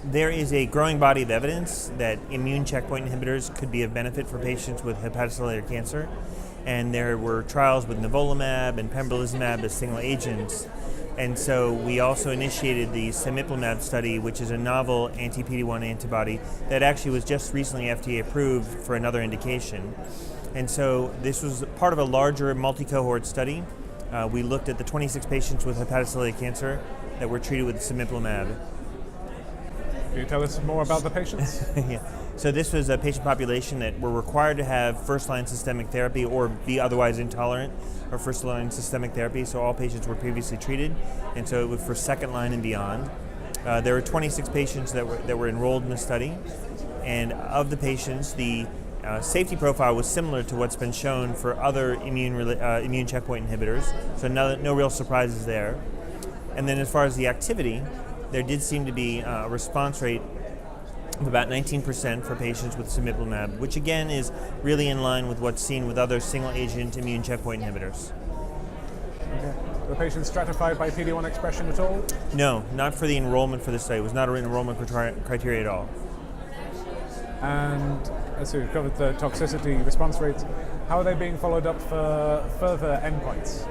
There is a growing body of evidence that immune checkpoint inhibitors could be of benefit for patients with hepatocellular cancer, and there were trials with nivolumab and pembrolizumab as single agents. And so we also initiated the Cemiplimab study, which is a novel anti-PD-1 antibody that actually was just recently FDA approved for another indication. And so this was part of a larger multi-cohort study. We looked at the 26 patients with hepatocellular cancer that were treated with Cemiplimab. Can you tell us more about the patients? Yeah. So this was a patient population that were required to have first-line systemic therapy or be otherwise intolerant of first-line systemic therapy. So all patients were previously treated, and so it was for second line and beyond. There were 26 patients that were enrolled in the study, and of the patients, the safety profile was similar to what's been shown for other immune checkpoint inhibitors. So no real surprises there. And then as far as the activity, there did seem to be a response rate of about 19% for patients with cemiplimab, which again is really in line with what's seen with other single-agent immune checkpoint inhibitors. Okay. Were patients stratified by PD-1 expression at all? No, not for the enrollment for the study. It was not an enrollment criteria at all. And as we've covered the toxicity response rates, how are they being followed up for further endpoints?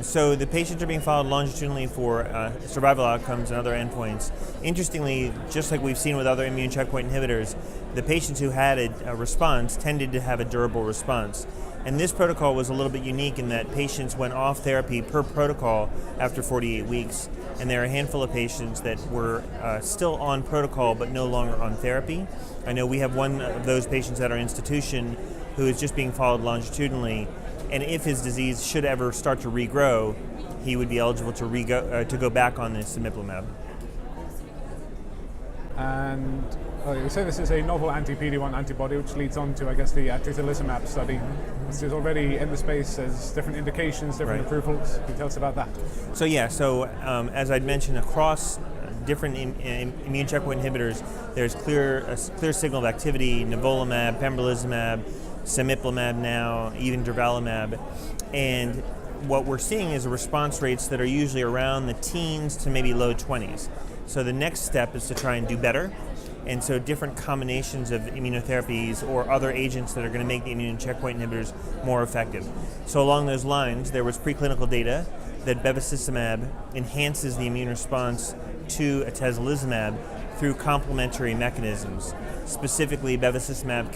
So the patients are being followed longitudinally for survival outcomes and other endpoints. Interestingly, just like we've seen with other immune checkpoint inhibitors, the patients who had a response tended to have a durable response. And this protocol was a little bit unique in that patients went off therapy per protocol after 48 weeks. And there are a handful of patients that were still on protocol but no longer on therapy. I know we have one of those patients at our institution who is just being followed longitudinally. And if his disease should ever start to regrow, he would be eligible to go back on this cemiplimab. And you say this is a novel anti-PD-1 antibody, which leads on to, I guess, the atezolizumab study. This is already in the space as different indications, different approvals. Can you tell us about that? So as I'd mentioned, across different immune checkpoint inhibitors, there's a clear signal of activity: nivolumab, pembrolizumab, cemiplimab now, even durvalumab. And what we're seeing is response rates that are usually around the teens to maybe low 20s. So the next step is to try and do better. And so different combinations of immunotherapies or other agents that are going to make the immune checkpoint inhibitors more effective. So along those lines, there was preclinical data that bevacizumab enhances the immune response to atezolizumab through complementary mechanisms. Specifically, bevacizumab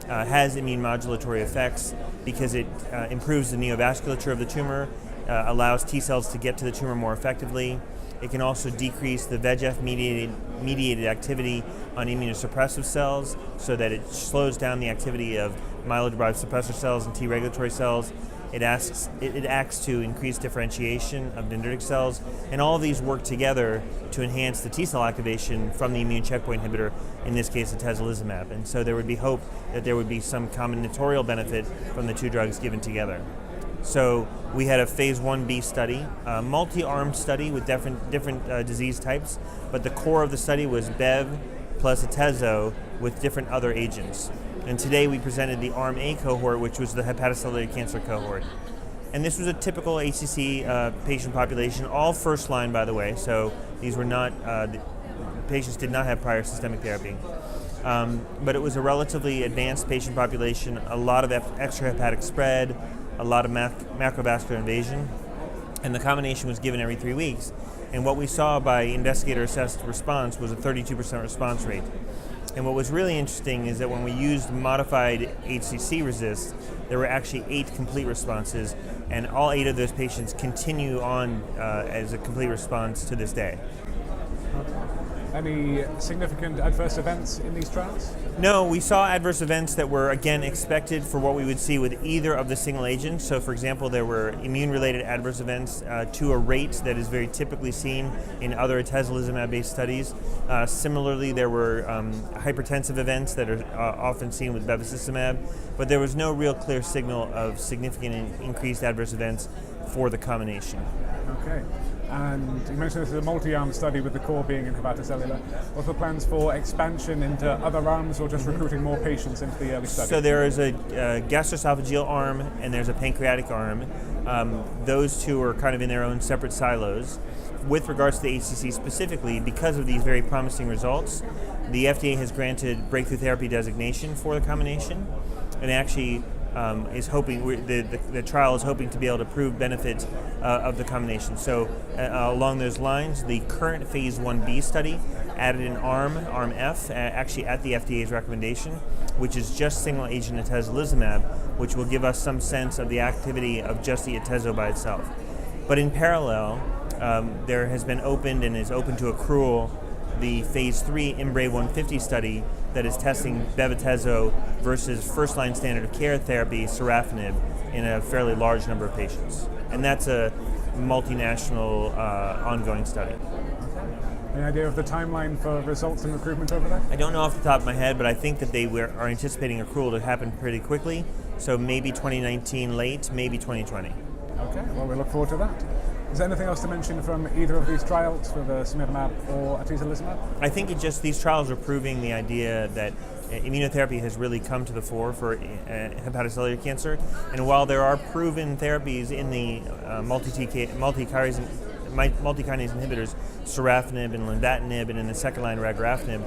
has immune modulatory effects because it improves the neovasculature of the tumor, allows T cells to get to the tumor more effectively. It can also decrease the VEGF-mediated activity on immunosuppressive cells so that it slows down the activity of myeloid-derived suppressor cells and T regulatory cells. It acts to increase differentiation of dendritic cells, and all of these work together to enhance the T cell activation from the immune checkpoint inhibitor, in this case atezolizumab. And so there would be hope that there would be some combinatorial benefit from the two drugs given together. So we had a phase 1b study, a multi-armed study with different disease types, but the core of the study was Bev plus atezo with different other agents. And today we presented the Arm A cohort, which was the hepatocellular cancer cohort. And this was a typical HCC patient population, all first line, by the way, so these were not, the patients did not have prior systemic therapy. But it was a relatively advanced patient population, a lot of extrahepatic spread, a lot of macrovascular invasion, and the combination was given every 3 weeks. And what we saw by investigator-assessed response was a 32% response rate. And what was really interesting is that when we used modified HCC RECIST, there were actually 8 complete responses, and all 8 of those patients continue on as a complete response to this day. Any significant adverse events in these trials? No, we saw adverse events that were, again, expected for what we would see with either of the single agents. So, for example, there were immune-related adverse events to a rate that is very typically seen in other atezolizumab-based studies. Similarly, there were hypertensive events that are often seen with bevacizumab, but there was no real clear signal of significant increased adverse events for the combination. Okay. And you mentioned this is a multi-arm study with the core being in hepatocellular. What are the plans for expansion into other arms or just recruiting more patients into the early study? So there is a gastroesophageal arm and there's a pancreatic arm. Those two are kind of in their own separate silos. with regards to the HCC specifically, because of these very promising results, the FDA has granted breakthrough therapy designation for the combination, and actually is hoping the trial is hoping to be able to prove benefit of the combination. So along those lines, the current phase 1b study added an arm F, actually at the FDA's recommendation, which is just single agent atezolizumab, which will give us some sense of the activity of just the atezo by itself. But in parallel, there has been opened and is open to accrual the phase 3 IMbrave 150 study that is testing bev-atezo versus first-line standard of care therapy, sorafenib, in a fairly large number of patients. And that's a multinational ongoing study. Any idea of the timeline for results and recruitment over there? I don't know off the top of my head, but I think that they are anticipating accrual to happen pretty quickly. So maybe 2019 late, maybe 2020. Okay, well, we look forward to that. Is there anything else to mention from either of these trials for the cemiplimab or atezolizumab? I think these trials are proving the idea that immunotherapy has really come to the fore for hepatocellular cancer. And while there are proven therapies in the multi-kinase inhibitors, sorafenib and lenvatinib, and in the second-line regorafenib,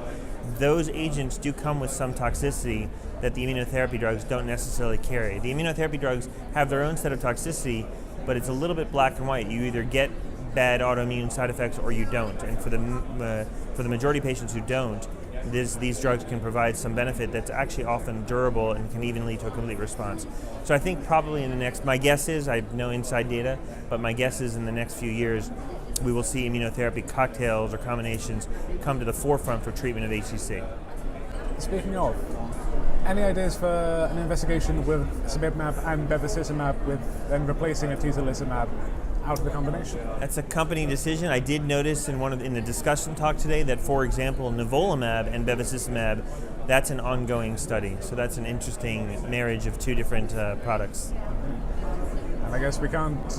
those agents do come with some toxicity that the immunotherapy drugs don't necessarily carry. The immunotherapy drugs have their own set of toxicity, but it's a little bit black and white. You either get bad autoimmune side effects or you don't. And for the majority of patients who don't, these drugs can provide some benefit that's actually often durable and can even lead to a complete response. So I think probably in the next, my guess is, I have no inside data, but my guess is in the next few years, we will see immunotherapy cocktails or combinations come to the forefront for treatment of HCC. Speaking of, any ideas for an investigation with cemiplimab and bevacizumab with then replacing atezolizumab out of the combination? That's a company decision. I did notice in the discussion talk today that, for example, nivolumab and bevacizumab, that's an ongoing study. So that's an interesting marriage of two different products. And I guess we can't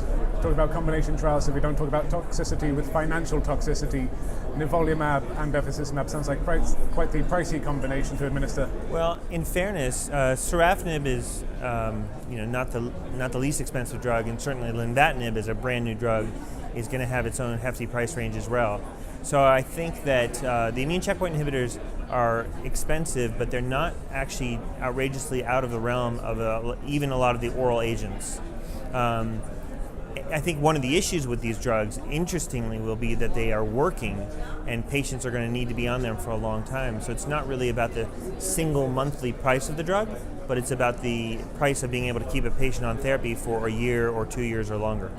talk about combination trials if we don't talk about toxicity with financial toxicity. Nivolumab and bevacizumab sounds like quite the pricey combination to administer. Well, in fairness, sorafenib is not the least expensive drug, and certainly lenvatinib, as a brand new drug, is going to have its own hefty price range as well. So I think that the immune checkpoint inhibitors are expensive, but they're not actually outrageously out of the realm of even a lot of the oral agents. I think one of the issues with these drugs, interestingly, will be that they are working and patients are going to need to be on them for a long time. So it's not really about the single monthly price of the drug, but it's about the price of being able to keep a patient on therapy for a year or 2 years or longer.